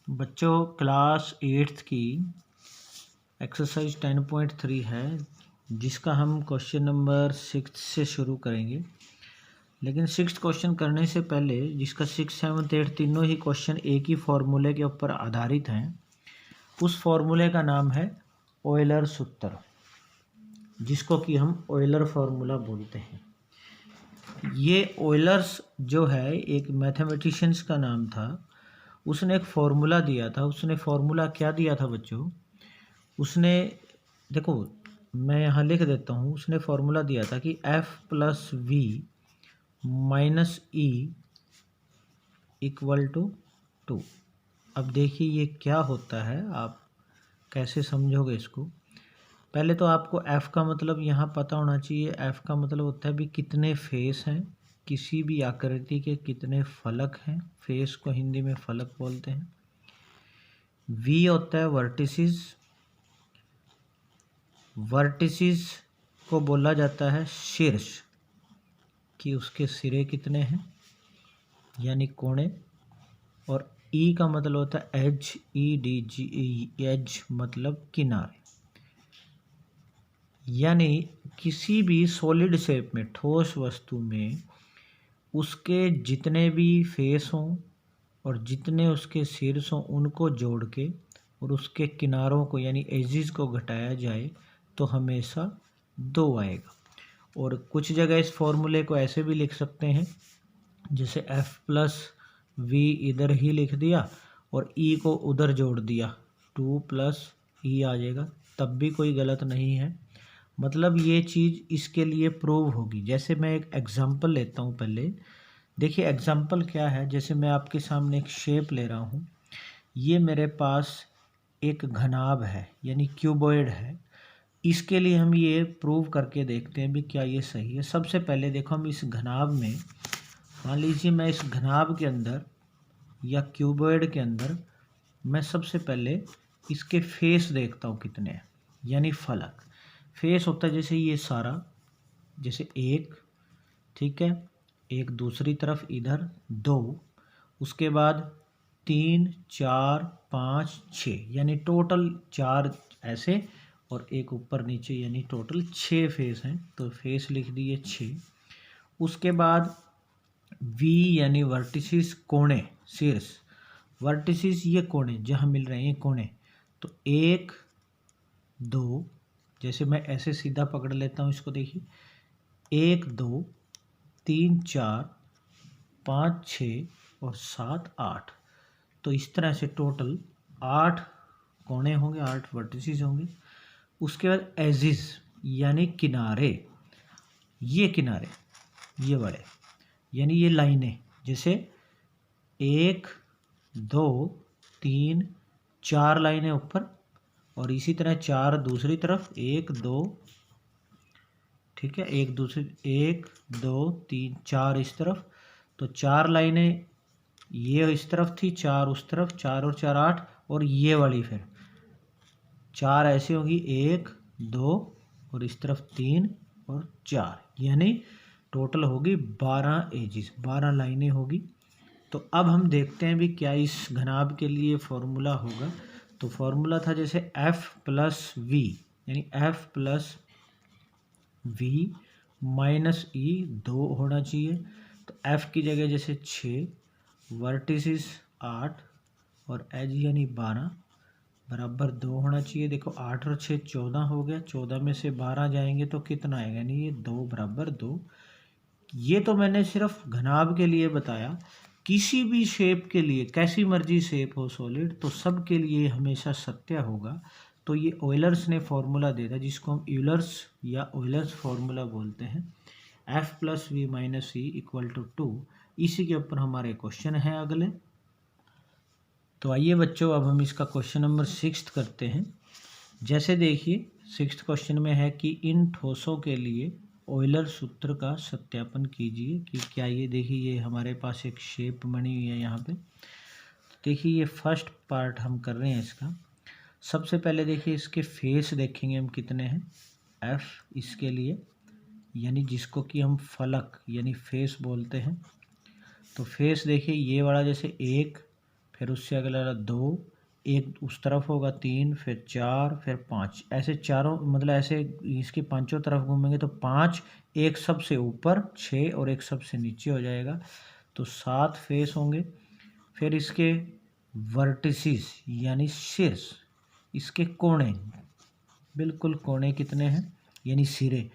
बच्चों class 8th की exercise 10.3 है, जिसका हम क्वेश्चन नंबर 6 से शुरू करेंगे। लेकिन 6th क्वेश्चन करने से पहले, जिसका 6, 7, 8 तीनों ही क्वेश्चन एक ही फॉर्मूले के ऊपर आधारित हैं, उस फॉर्मूले का नाम है ऑयलर सूत्र, जिसको कि हम ऑयलर फार्मूला बोलते हैं। ये ऑयलर्स जो है एक मैथमेटिशियंस का नाम था। उसने एक फार्मूला दिया था। उसने फार्मूला क्या दिया था बच्चों? उसने, देखो मैं यहाँ लिख देता हूँ। उसने फार्मूला दिया था कि F+V minus E equal to 2। अब देखिए ये क्या होता है, आप कैसे समझोगे इसको। पहले तो आपको F का मतलब यहाँ पता होना चाहिए। F का मतलब होता है भी कितने फेस हैं, किसी भी आकृति के कितने फलक हैं। फेस को हिंदी में फलक बोलते हैं। V होता है वर्टिसिस। वर्टिसिस को बोला जाता है शीर्ष, कि उसके सिरे कितने हैं यानी कोणे। और E का मतलब होता है एज, EDGE, एज मतलब किनारे। यानी किसी भी सॉलिड शेप में, ठोस वस्तु में, उसके जितने भी फेस हों और जितने उसके शीर्ष हों, उनको जोड़ के और उसके किनारों को यानी एजिस को घटाया जाए तो हमेशा 2 आएगा। और कुछ जगह इस फॉर्मूले को ऐसे भी लिख सकते हैं, जैसे F+V इधर ही लिख दिया और E को उधर जोड़ दिया, 2+E आ जाएगा, तब भी कोई गलत नहीं है। मतलब ये चीज़ इसके लिए प्रूव होगी। जैसे मैं एक एग्जांपल लेता हूँ। पहले देखिए एग्जांपल क्या है। जैसे मैं आपके सामने एक शेप ले रहा हूँ। ये मेरे पास एक घनाभ है यानी क्यूबॉइड है। इसके लिए हम ये प्रूव करके देखते हैं भी क्या ये सही है। सबसे पहले देखो, हम इस घनाभ में, मान लीजिए मैं इस घनाभ के अंदर या क्यूबॉइड के अंदर, मैं सबसे पहले इसके फेस देखता हूँ कितने हैं, यानी फलक। फेस होता है जैसे ये सारा, जैसे 1, ठीक है, एक दूसरी तरफ इधर 2, उसके बाद 3, 4, 5, 6 यानी टोटल 4 ऐसे, और एक ऊपर नीचे यानी टोटल 6 फेस हैं। तो फेस लिख दिए 6। उसके बाद V यानी वर्टिसिस, कोणे, शीर्ष। वर्टिसिस ये कोणे जहाँ मिल रहे हैं, ये कोणे। तो 1, 2, जैसे मैं ऐसे सीधा पकड़ लेता हूँ इसको, देखिए 1, 2, 3, 4, 5, 6 और 7, 8। तो इस तरह से टोटल 8 कोणे होंगे, 8 वर्टिसिस होंगे। उसके बाद एजिस यानी किनारे, ये किनारे, ये बड़े, यानी ये लाइनें, जैसे 1, 2, 3, 4 लाइनें ऊपर और इसी तरह 4 दूसरी तरफ, 1, 2, ठीक है, 1 दूसरी, 1, 2, 3, 4 इस तरफ। तो 4 लाइनें ये इस तरफ थी, 4 उस तरफ, 4 और 4 8, और ये वाली फिर 4 ऐसी होगी, 1, 2 और इस तरफ 3 और 4, यानी टोटल होगी 12 एजिस, 12 लाइनें होगी। तो अब हम देखते हैं भी क्या इस घनाभ के लिए फॉर्मूला होगा। तो फॉर्मूला था जैसे F+V यानी F+V माइनस E 2 होना चाहिए। तो F की जगह जैसे 6, वर्टिसिस 8 और एज यानी 12 बराबर 2 होना चाहिए। देखो 8 और 6 14 हो गया, 14 में से 12 जाएंगे तो कितना आएगा, यानी ये 2 बराबर 2। ये तो मैंने सिर्फ घनाभ के लिए बताया। किसी भी शेप के लिए, कैसी मर्जी शेप हो सॉलिड, तो सब के लिए हमेशा सत्य होगा। तो ये ऑयलर्स ने फॉर्मूला दे था, जिसको हम यूलर्स या ऑयलर्स फार्मूला बोलते हैं। F+V minus E equal to 2। इसी के ऊपर हमारे क्वेश्चन हैं अगले। तो आइए बच्चों, अब हम इसका क्वेश्चन नंबर 6 करते हैं। जैसे देखिए 6 क्वेश्चन में है कि इन ठोसों के लिए ऑयलर सूत्र का सत्यापन कीजिए कि क्या ये, देखिए ये हमारे पास एक शेप बनी हुई है यहाँ पे। देखिए ये फर्स्ट पार्ट हम कर रहे हैं इसका। सबसे पहले देखिए इसके फेस देखेंगे हम कितने हैं, F इसके लिए, यानी जिसको कि हम फलक यानी फेस बोलते हैं। तो फेस देखिए ये वाला जैसे 1, फिर उससे अगला 2, एक उस तरफ होगा 3, फिर 4, फिर 5, ऐसे चारों मतलब ऐसे इसके पांचों तरफ घूमेंगे तो 5, एक सबसे ऊपर 6 और एक सबसे नीचे हो जाएगा, तो 7 फेस होंगे। फिर इसके वर्टिसिस यानी शीर्ष, इसके कोणे, बिल्कुल कोणे कितने हैं यानी सिरे,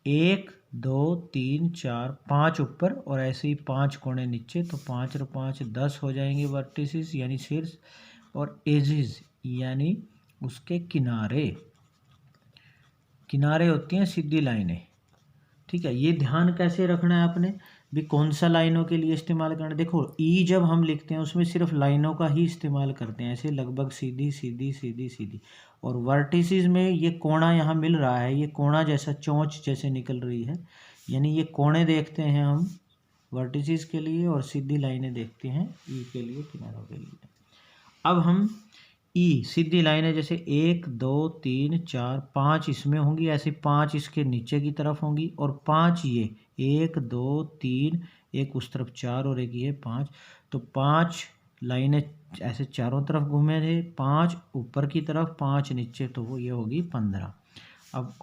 1, 2, 3, 4, 5 ऊपर और ऐसे ही 5 कोणे नीचे, तो 5 और 5 10 हो जाएंगे वर्टिसिस यानी शीर्ष। और एजिज यानी उसके किनारे, किनारे होती हैं सीधी लाइनें, ठीक है। ये ध्यान कैसे रखना है आपने भी, कौन सा लाइनों के लिए इस्तेमाल करना है। देखो ई जब हम लिखते हैं उसमें सिर्फ लाइनों का ही इस्तेमाल करते हैं, ऐसे लगभग सीधी सीधी सीधी सीधी। और वर्टिसिस में ये कोणा यहाँ मिल रहा है, ये कोणा जैसा चोंच जैसे निकल रही है, यानी ये कोणे देखते हैं हम वर्टिसिस के लिए और सीधी लाइनें देखते हैं ई के लिए, किनारों के लिए। अब हम ई सीधी लाइनें जैसे 1, 2, 3, 4, 5 इसमें होंगी, ऐसे 5 इसके नीचे की तरफ होंगी, और 5 ये 1, 2, 3, एक उस तरफ 4 और एक ये 5, तो 5 लाइनें ऐसे चारों तरफ घूमे थे, 5 ऊपर की तरफ, 5 नीचे, तो वो ये होगी 15। अब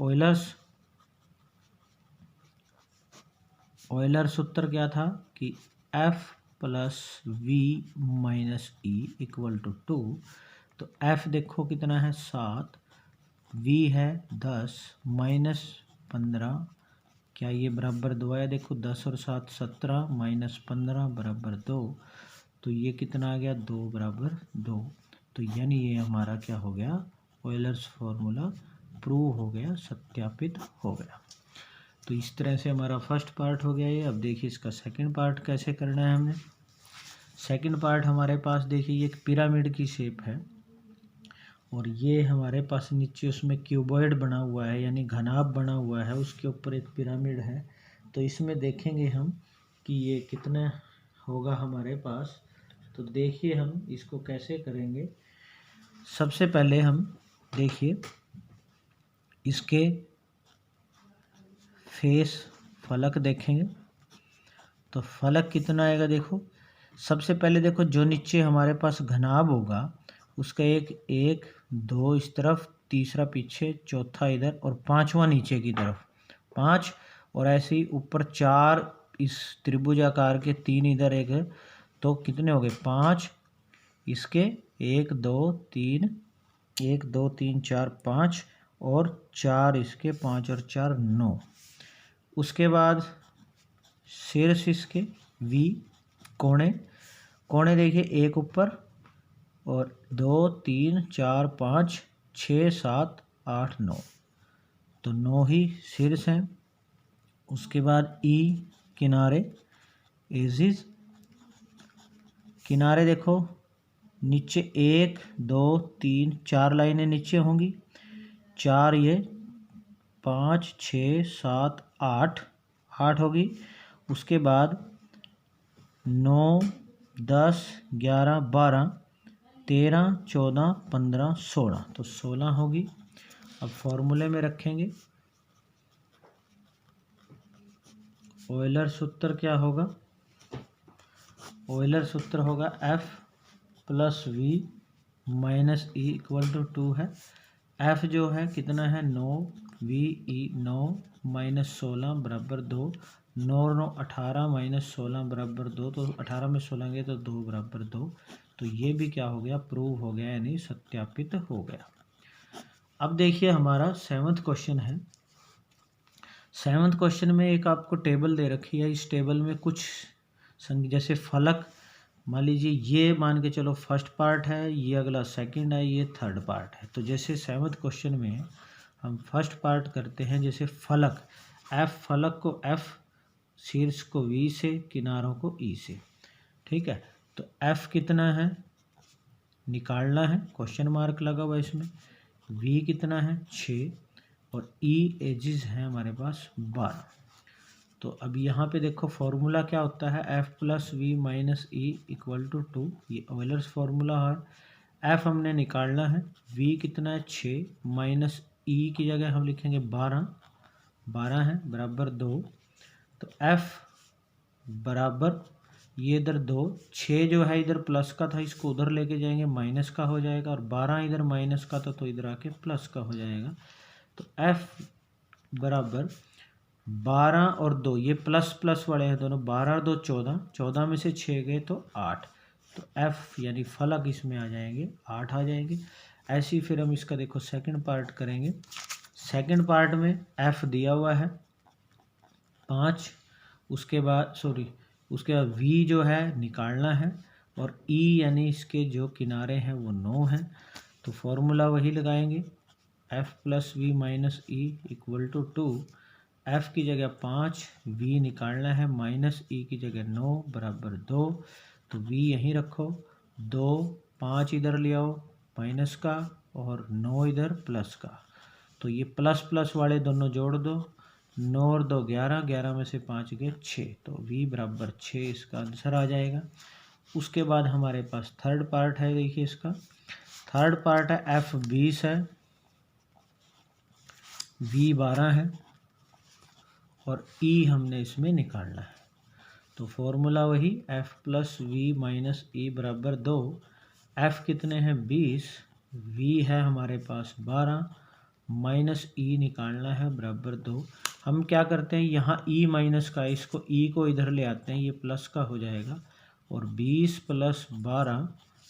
ऑयलर सूत्र क्या था कि F plus V minus E equal to 2, तो F देखो कितना है 7, V है 10 माइनस 15, क्या ये बराबर 2 आया, देखो 10 और 7 17 माइनस 15 बराबर 2, तो ये कितना आ गया 2 बराबर 2। तो यानी ये हमारा क्या हो गया, ऑयलर्स फॉर्मूला प्रूव हो गया, सत्यापित हो गया। तो इस तरह से हमारा फर्स्ट पार्ट हो गया ये। अब देखिए इसका सेकंड पार्ट कैसे करना है हमने। सेकंड पार्ट हमारे पास देखिए ये एक पिरामिड की शेप है और ये हमारे पास नीचे उसमें क्यूबॉइड बना हुआ है यानी घनाभ बना हुआ है, उसके ऊपर एक पिरामिड है। तो इसमें देखेंगे हम कि ये कितना होगा हमारे पास। तो देखिए हम इसको कैसे करेंगे। सबसे पहले हम देखिए इसके फेस फलक देखेंगे, तो फलक कितना आएगा। देखो सबसे पहले देखो जो नीचे हमारे पास घनाभ होगा उसका एक 2 इस तरफ, तीसरा पीछे, चौथा इधर और पांचवा नीचे की तरफ 5, और ऐसे ही ऊपर 4 इस त्रिभुजाकार के, 3 इधर एक है, तो कितने हो गए 5 इसके, 1 2 3, 1 2 3 4 5 और 4 इसके, 5 और 4 9। उसके बाद शीर्ष इसके V, कोणे देखिए एक ऊपर और 2 3 4 5 6 7 8 9, तो 9 ही शीर्ष हैं। उसके बाद E किनारे, एजिज किनारे देखो नीचे 1 2 3 4 लाइनें नीचे होंगी, 4 ये 5 6 7 8 होगी। उसके बाद 9 10 11 12 13 14 15 16, तो 16 होगी। अब फॉर्मूले में रखेंगे, ऑयलर सूत्र क्या होगा, ऑयलर सूत्र होगा F plus V minus E equal to 2 है। F जो है कितना है 9, V E 9 माइनस 16 बराबर 2, 9 और 9 18 माइनस 16 बराबर 2, तो 18 में 16 गए तो 2 बराबर 2, तो ये भी क्या हो गया प्रूव हो गया यानी सत्यापित हो गया। अब देखिए हमारा 7वां क्वेश्चन है। 7वां क्वेश्चन में एक आपको टेबल दे रखी है, इस टेबल में कुछ जैसे फलक मान लीजिए ये मान के चलो फर्स्ट पार्ट है, ये अगला सेकंड है, ये थर्ड पार्ट है। तो जैसे 7वां क्वेश्चन में हम फर्स्ट पार्ट करते हैं, जैसे फलक F, फलक को F, शीर्ष को V से, किनारों को E से, ठीक है। तो F कितना है निकालना है, क्वेश्चन मार्क लगा हुआ इसमें। V कितना है 6 और E एजिज है हमारे पास 12। तो अब यहाँ पे देखो फॉर्मूला क्या होता है, F plus V minus E equal to 2, ये ऑयलर्स फार्मूला है। F हमने निकालना है, V कितना है 6 माइनस E की जगह हम लिखेंगे 12 है बराबर 2, तो F बराबर ये इधर 2, 6 जो है इधर प्लस का था, इसको उधर लेके जाएंगे माइनस का हो जाएगा, और 12 इधर माइनस का था तो इधर आके प्लस का हो जाएगा। तो f बराबर 12 और 2, ये प्लस प्लस वाले हैं दोनों, 12 और 2 14, 14 में से 6 गए तो 8, तो f यानी फलक इसमें आ जाएंगे 8 आ जाएंगे। ऐसे ही फिर हम इसका देखो सेकंड पार्ट करेंगे। सेकंड पार्ट में f दिया हुआ है 5, उसके बाद v जो है निकालना है, और e यानी इसके जो किनारे हैं वो 9 हैं, तो फॉर्मूला वही लगाएंगे f plus V minus E equal to 2, f की जगह 5, v निकालना है, माइनस e की जगह 9 बराबर 2, तो v यहीं रखो, 2 5 इधर ले आओ माइनस का, और 9 इधर प्लस का, तो ये प्लस प्लस वाले दोनों जोड़ दो, 9 और 2 11, 11 में से 5 गए 6, तो v बराबर 6 इसका आंसर आ जाएगा। उसके बाद हमारे पास थर्ड पार्ट है, देखिए इसका थर्ड पार्ट है f 20 है, v 12 है, और e हमने इसमें निकालना है, तो फॉर्मूला वही f प्लस वी माइनस ई बराबर 2, f कितने हैं 20, v है हमारे पास 12, माइनस ई निकालना है बराबर 2। हम क्या करते हैं, यहाँ e माइनस का, इसको e को इधर ले आते हैं, ये प्लस का हो जाएगा, और 20 प्लस 12,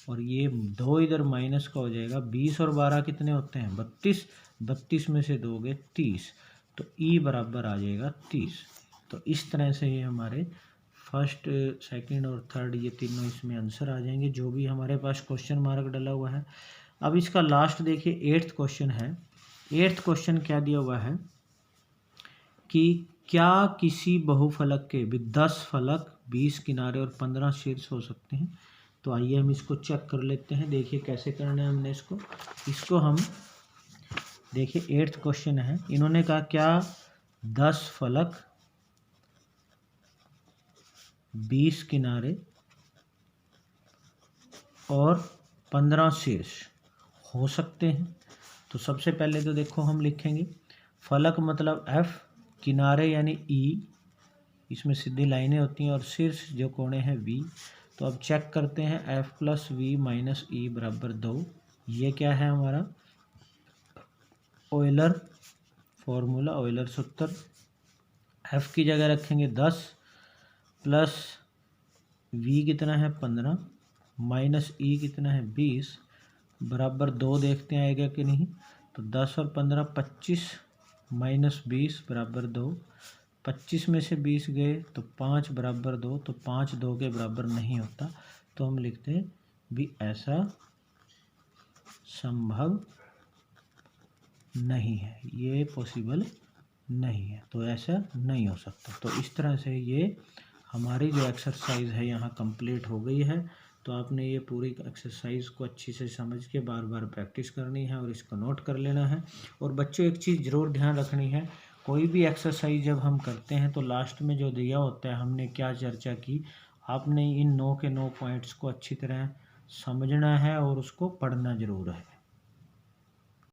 और ये 2 इधर माइनस का हो जाएगा, 20 और 12 कितने होते हैं 32, 32 में से 2 गए 30, तो e बराबर आ जाएगा 30। तो इस तरह से ये हमारे फर्स्ट सेकंड और थर्ड ये तीनों इसमें आंसर आ जाएंगे, जो भी हमारे पास क्वेश्चन मार्क डला हुआ है। अब इसका लास्ट देखिए 8th क्वेश्चन है। 8th क्वेश्चन क्या दिया हुआ है कि क्या किसी बहुफलक के भी 10 फलक 20 किनारे और 15 शीर्ष हो सकते हैं। तो आइए हम इसको चेक कर लेते हैं। देखिए कैसे करना है हमने इसको हम देखिए 8th क्वेश्चन है। इन्होंने कहा क्या 10 फलक 20 किनारे और 15 शीर्ष हो सकते हैं। तो सबसे पहले तो देखो हम लिखेंगे फलक मतलब f, किनारे यानी e, इसमें सीधी लाइनें होती हैं, और शीर्ष जो कोने हैं v। तो अब चेक करते हैं f प्लस वी माइनस ई बराबर 2। ये क्या है हमारा ऑयलर फॉर्मूला, ऑयलर सूत्र। f की जगह रखेंगे 10 प्लस v कितना है 15 माइनस ई कितना है 20 बराबर 2। देखते हैं आएगा कि नहीं। तो 10 और 15 25 माइनस 20 बराबर 2। 25 में से 20 गए तो 5 बराबर 2, तो 5 2 के बराबर नहीं होता। तो हम लिखते हैं भी ऐसा संभव नहीं है, ये पॉसिबल नहीं है, तो ऐसा नहीं हो सकता। तो इस तरह से ये हमारी जो एक्सरसाइज है यहाँ कंप्लीट हो गई है। तो आपने ये पूरी एक्सरसाइज को अच्छी से समझ के बार बार प्रैक्टिस करनी है और इसको नोट कर लेना है। और बच्चों एक चीज़ ज़रूर ध्यान रखनी है, कोई भी एक्सरसाइज जब हम करते हैं तो लास्ट में जो दिया होता है हमने क्या चर्चा की, आपने इन 9 के 9 पॉइंट्स को अच्छी तरह समझना है और उसको पढ़ना ज़रूर है।